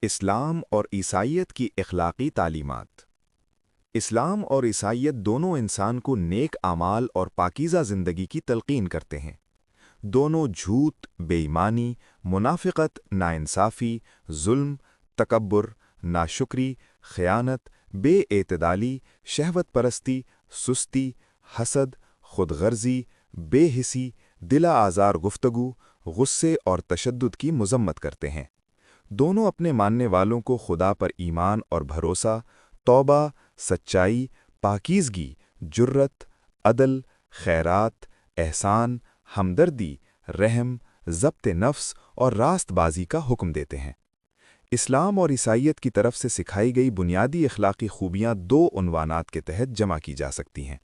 اسلام اور عیسائیت کی اخلاقی تعلیمات۔ اسلام اور عیسائیت دونوں انسان کو نیک اعمال اور پاکیزہ زندگی کی تلقین کرتے ہیں۔ دونوں جھوٹ، بے ایمانی، منافقت، ناانصافی، ظلم، تکبر، ناشکری، خیانت، بے اعتدالی، شہوت پرستی، سستی، حسد، خود غرضی، بے حسی، دل آزار گفتگو، غصے اور تشدد کی مذمت کرتے ہیں۔ دونوں اپنے ماننے والوں کو خدا پر ایمان اور بھروسہ، توبہ، سچائی، پاکیزگی، جرت، عدل، خیرات، احسان، ہمدردی، رحم، ضبط نفس اور راست بازی کا حکم دیتے ہیں۔ اسلام اور عیسائیت کی طرف سے سکھائی گئی بنیادی اخلاقی خوبیاں دو عنوانات کے تحت جمع کی جا سکتی ہیں۔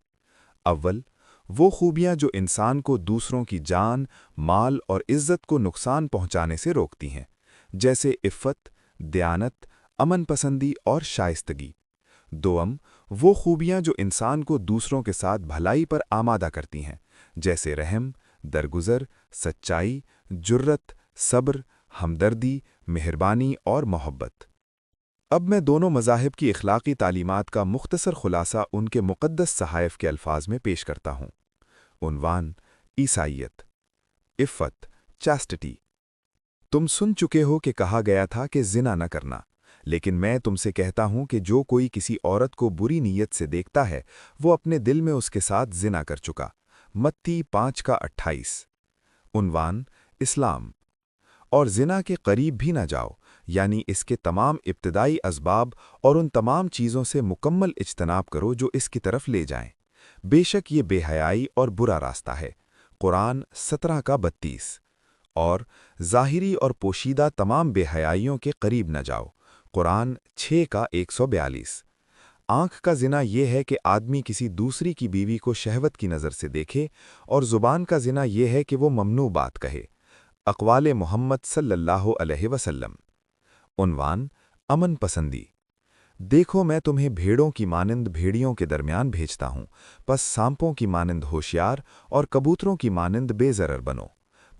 اول، وہ خوبیاں جو انسان کو دوسروں کی جان، مال اور عزت کو نقصان پہنچانے سے روکتی ہیں، جیسے عفت، دیانت، امن پسندی اور شائستگی۔ دوم، وہ خوبیاں جو انسان کو دوسروں کے ساتھ بھلائی پر آمادہ کرتی ہیں، جیسے رحم، درگزر، سچائی، جرت، صبر، ہمدردی، مہربانی اور محبت۔ اب میں دونوں مذاہب کی اخلاقی تعلیمات کا مختصر خلاصہ ان کے مقدس صحائف کے الفاظ میں پیش کرتا ہوں۔ عنوان: عیسائیت۔ عفت، چاسٹٹی۔ تم سن چکے ہو کہ کہا گیا تھا کہ زنا نہ کرنا، لیکن میں تم سے کہتا ہوں کہ جو کوئی کسی عورت کو بری نیت سے دیکھتا ہے وہ اپنے دل میں اس کے ساتھ زنا کر چکا۔ متی 5:28۔ عنوان: اسلام۔ اور زنا کے قریب بھی نہ جاؤ، یعنی اس کے تمام ابتدائی اسباب اور ان تمام چیزوں سے مکمل اجتناب کرو جو اس کی طرف لے جائیں۔ بے شک یہ بے حیائی اور برا راستہ ہے۔ قرآن 17:32۔ اور ظاہری اور پوشیدہ تمام بے حیائیوں کے قریب نہ جاؤ۔ قرآن 6:142۔ آنکھ کا زنا یہ ہے کہ آدمی کسی دوسری کی بیوی کو شہوت کی نظر سے دیکھے، اور زبان کا زنا یہ ہے کہ وہ ممنوع بات کہے۔ اقوال محمد صلی اللہ علیہ وسلم۔ عنوان: امن پسندی۔ دیکھو میں تمہیں بھیڑوں کی مانند بھیڑیوں کے درمیان بھیجتا ہوں، پس سانپوں کی مانند ہوشیار اور کبوتروں کی مانند بے ضرر بنو۔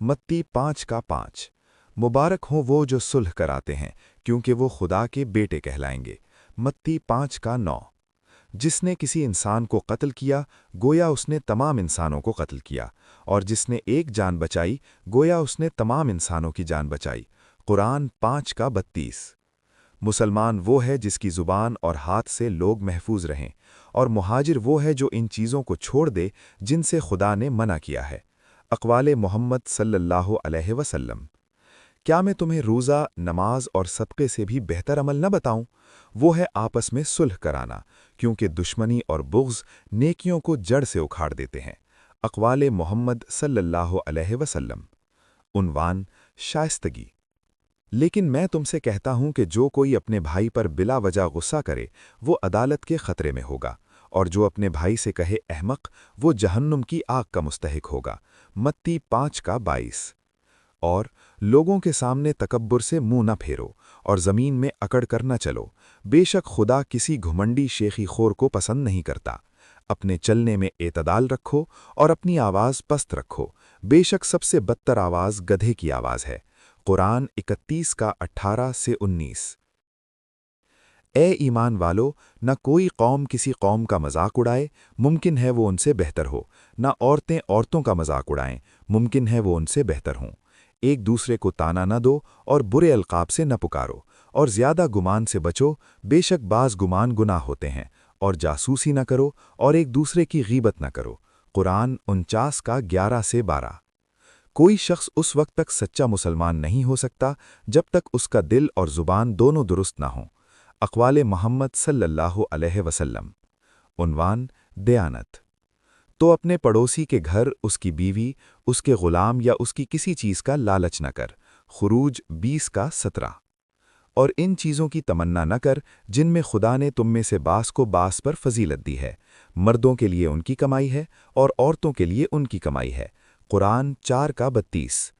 متی 5:5۔ مبارک ہوں وہ جو صلح کراتے ہیں، کیونکہ وہ خدا کے بیٹے کہلائیں گے۔ متی 5:9۔ جس نے کسی انسان کو قتل کیا گویا اس نے تمام انسانوں کو قتل کیا، اور جس نے ایک جان بچائی گویا اس نے تمام انسانوں کی جان بچائی۔ قرآن 5:32۔ مسلمان وہ ہے جس کی زبان اور ہاتھ سے لوگ محفوظ رہیں، اور مہاجر وہ ہے جو ان چیزوں کو چھوڑ دے جن سے خدا نے منع کیا ہے۔ اقوال محمد صلی اللہ علیہ وسلم۔ کیا میں تمہیں روزہ، نماز اور صدقے سے بھی بہتر عمل نہ بتاؤں؟ وہ ہے آپس میں صلح کرانا، کیونکہ دشمنی اور بغض نیکیوں کو جڑ سے اکھاڑ دیتے ہیں۔ اقوال محمد صلی اللہ علیہ وسلم۔ عنوان: شائستگی۔ لیکن میں تم سے کہتا ہوں کہ جو کوئی اپنے بھائی پر بلا وجہ غصہ کرے وہ عدالت کے خطرے میں ہوگا، اور جو اپنے بھائی سے کہے احمق وہ جہنم کی آگ کا مستحق ہوگا۔ متی 5:22۔ اور لوگوں کے سامنے تکبر سے منہ نہ پھیرو، اور زمین میں اکڑ کر نہ چلو، بے شک خدا کسی گھمنڈی شیخی خور کو پسند نہیں کرتا۔ اپنے چلنے میں اعتدال رکھو اور اپنی آواز پست رکھو، بے شک سب سے بدتر آواز گدھے کی آواز ہے۔ قرآن 31:18-19۔ اے ایمان والو، نہ کوئی قوم کسی قوم کا مذاق اڑائے، ممکن ہے وہ ان سے بہتر ہو، نہ عورتیں عورتوں کا مذاق اڑائیں، ممکن ہے وہ ان سے بہتر ہوں۔ ایک دوسرے کو طعنہ نہ دو اور برے القاب سے نہ پکارو، اور زیادہ گمان سے بچو، بے شک بعض گمان گناہ ہوتے ہیں، اور جاسوسی نہ کرو اور ایک دوسرے کی غیبت نہ کرو۔ قرآن 49:11-12۔ کوئی شخص اس وقت تک سچا مسلمان نہیں ہو سکتا جب تک اس کا دل اور زبان دونوں درست نہ ہوں۔ اقوال محمد صلی اللہ علیہ وسلم۔ عنوان: دیانت۔ تو اپنے پڑوسی کے گھر اس کی بیوی، اس کے غلام یا اس کی کسی چیز کا لالچ نہ کر۔ خروج 20:17۔ اور ان چیزوں کی تمنا نہ کر جن میں خدا نے تم میں سے بعض کو بعض پر فضیلت دی ہے، مردوں کے لیے ان کی کمائی ہے اور عورتوں کے لیے ان کی کمائی ہے۔ قرآن 4:32۔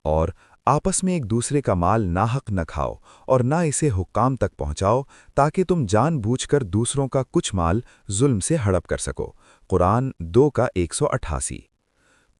اور آپس میں ایک دوسرے کا مال ناحق نہ کھاؤ اور نہ اسے حکام تک پہنچاؤ تاکہ تم جان بوجھ کر دوسروں کا کچھ مال ظلم سے ہڑپ کر سکو۔ قرآن 2:188۔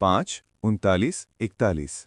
5, 39, 41।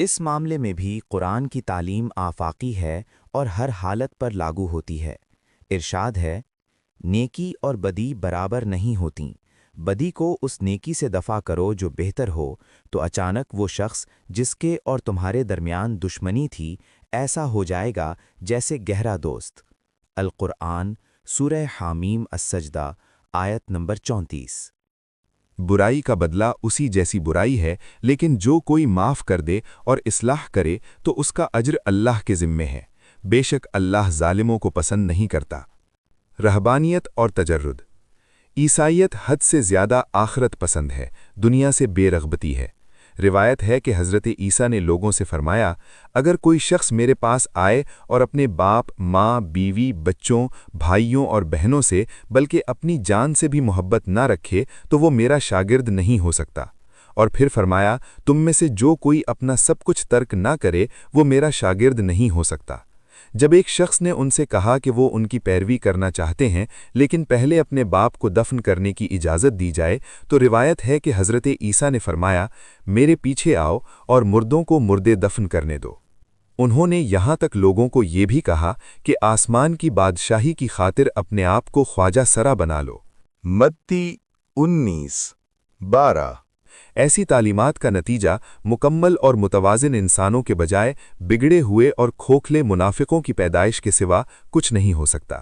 اس معاملے میں بھی قرآن کی تعلیم آفاقی ہے اور ہر حالت پر لاگو ہوتی ہے۔ ارشاد ہے، نیکی اور بدی برابر نہیں ہوتیں، بدی کو اس نیکی سے دفع کرو جو بہتر ہو، تو اچانک وہ شخص جس کے اور تمہارے درمیان دشمنی تھی ایسا ہو جائے گا جیسے گہرا دوست۔ القرآن سورہ حامیم السجدہ آیت نمبر 34۔ برائی کا بدلہ اسی جیسی برائی ہے، لیکن جو کوئی معاف کر دے اور اصلاح کرے تو اس کا اجر اللہ کے ذمے ہے، بے شک اللہ ظالموں کو پسند نہیں کرتا۔ رہبانیت اور تجرد۔ عیسائیت حد سے زیادہ آخرت پسند ہے، دنیا سے بے رغبتی ہے۔ روایت ہے کہ حضرت عیسیٰ نے لوگوں سے فرمایا، اگر کوئی شخص میرے پاس آئے اور اپنے باپ، ماں، بیوی، بچوں، بھائیوں اور بہنوں سے بلکہ اپنی جان سے بھی محبت نہ رکھے تو وہ میرا شاگرد نہیں ہو سکتا۔ اور پھر فرمایا، تم میں سے جو کوئی اپنا سب کچھ ترک نہ کرے وہ میرا شاگرد نہیں ہو سکتا۔ جب ایک شخص نے ان سے کہا کہ وہ ان کی پیروی کرنا چاہتے ہیں لیکن پہلے اپنے باپ کو دفن کرنے کی اجازت دی جائے، تو روایت ہے کہ حضرت عیسیٰ نے فرمایا، میرے پیچھے آؤ اور مردوں کو مردے دفن کرنے دو۔ انہوں نے یہاں تک لوگوں کو یہ بھی کہا کہ آسمان کی بادشاہی کی خاطر اپنے آپ کو خواجہ سرا بنا لو۔ متی 19:12۔ ایسی تعلیمات کا نتیجہ مکمل اور متوازن انسانوں کے بجائے بگڑے ہوئے اور کھوکھلے منافقوں کی پیدائش کے سوا کچھ نہیں ہو سکتا۔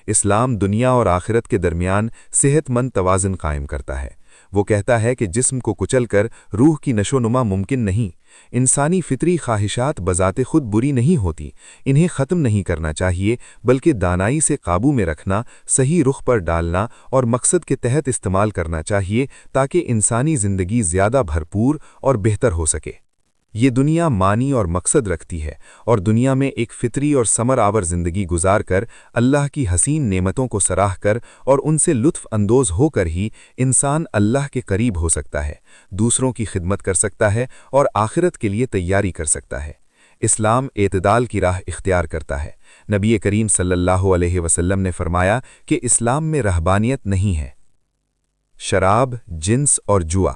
اسلام دنیا اور آخرت کے درمیان صحت مند توازن قائم کرتا ہے۔ وہ کہتا ہے کہ جسم کو کچل کر روح کی نشو نما ممکن نہیں۔ انسانی فطری خواہشات بذات خود بری نہیں ہوتی، انہیں ختم نہیں کرنا چاہیے بلکہ دانائی سے قابو میں رکھنا، صحیح رخ پر ڈالنا اور مقصد کے تحت استعمال کرنا چاہیے تاکہ انسانی زندگی زیادہ بھرپور اور بہتر ہو سکے۔ یہ دنیا معنی اور مقصد رکھتی ہے، اور دنیا میں ایک فطری اور ثمر آور زندگی گزار کر اللہ کی حسین نعمتوں کو سراہ کر اور ان سے لطف اندوز ہو کر ہی انسان اللہ کے قریب ہو سکتا ہے، دوسروں کی خدمت کر سکتا ہے اور آخرت کے لیے تیاری کر سکتا ہے۔ اسلام اعتدال کی راہ اختیار کرتا ہے۔ نبی کریم صلی اللہ علیہ وسلم نے فرمایا کہ اسلام میں رہبانیت نہیں ہے۔ شراب، جنس اور جوا۔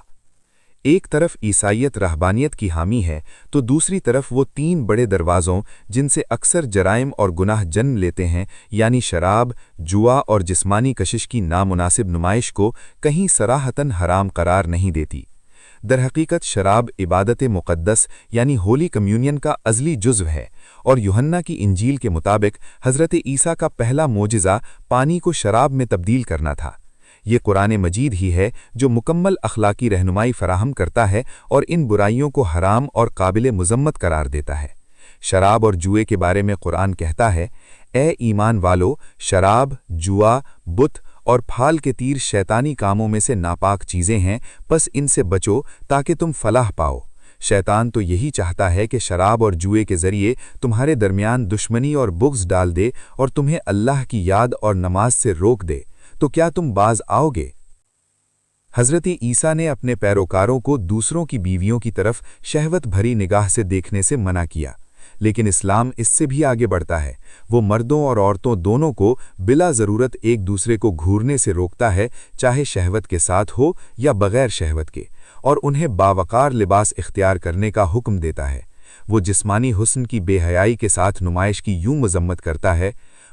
ایک طرف عیسائیت رہبانیت کی حامی ہے تو دوسری طرف وہ تین بڑے دروازوں جن سے اکثر جرائم اور گناہ جنم لیتے ہیں، یعنی شراب، جوا اور جسمانی کشش کی نامناسب نمائش کو کہیں صراحتاً حرام قرار نہیں دیتی۔ در حقیقت شراب عبادت مقدس یعنی ہولی کمیونین کا ازلی جزو ہے، اور یوحنا کی انجیل کے مطابق حضرت عیسیٰ کا پہلا معجزہ پانی کو شراب میں تبدیل کرنا تھا۔ یہ قرآن مجید ہی ہے جو مکمل اخلاقی رہنمائی فراہم کرتا ہے اور ان برائیوں کو حرام اور قابل مذمت قرار دیتا ہے۔ شراب اور جوئے کے بارے میں قرآن کہتا ہے، اے ایمان والو، شراب، جوا، بت اور پھال کے تیر شیطانی کاموں میں سے ناپاک چیزیں ہیں، پس ان سے بچو تاکہ تم فلاح پاؤ۔ شیطان تو یہی چاہتا ہے کہ شراب اور جوئے کے ذریعے تمہارے درمیان دشمنی اور بغض ڈال دے اور تمہیں اللہ کی یاد اور نماز سے روک دے، تو کیا تم باز آؤ گے؟ حضرت عیسیٰ نے اپنے پیروکاروں کو دوسروں کی بیویوں کی طرف شہوت بھری نگاہ سے دیکھنے سے منع کیا، لیکن اسلام اس سے بھی آگے بڑھتا ہے۔ وہ مردوں اور عورتوں دونوں کو بلا ضرورت ایک دوسرے کو گھورنے سے روکتا ہے، چاہے شہوت کے ساتھ ہو یا بغیر شہوت کے، اور انہیں باوقار لباس اختیار کرنے کا حکم دیتا ہے۔ وہ جسمانی حسن کی بے حیائی کے ساتھ نمائش کی یوں مذمت کرتا ہے،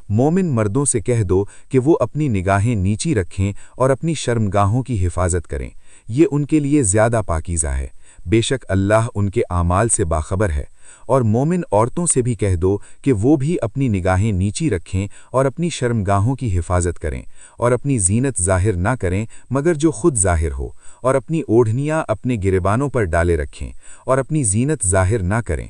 مومن مردوں سے کہہ دو کہ وہ اپنی نگاہیں نیچی رکھیں اور اپنی شرمگاہوں کی حفاظت کریں، یہ ان کے لیے زیادہ پاکیزہ ہے، بے شک اللہ ان کے اعمال سے باخبر ہے۔ اور مومن عورتوں سے بھی کہہ دو کہ وہ بھی اپنی نگاہیں نیچی رکھیں اور اپنی شرمگاہوں کی حفاظت کریں، اور اپنی زینت ظاہر نہ کریں مگر جو خود ظاہر ہو، اور اپنی اوڑھنیاں اپنے گریبانوں پر ڈالے رکھیں، اور اپنی زینت ظاہر نہ کریں۔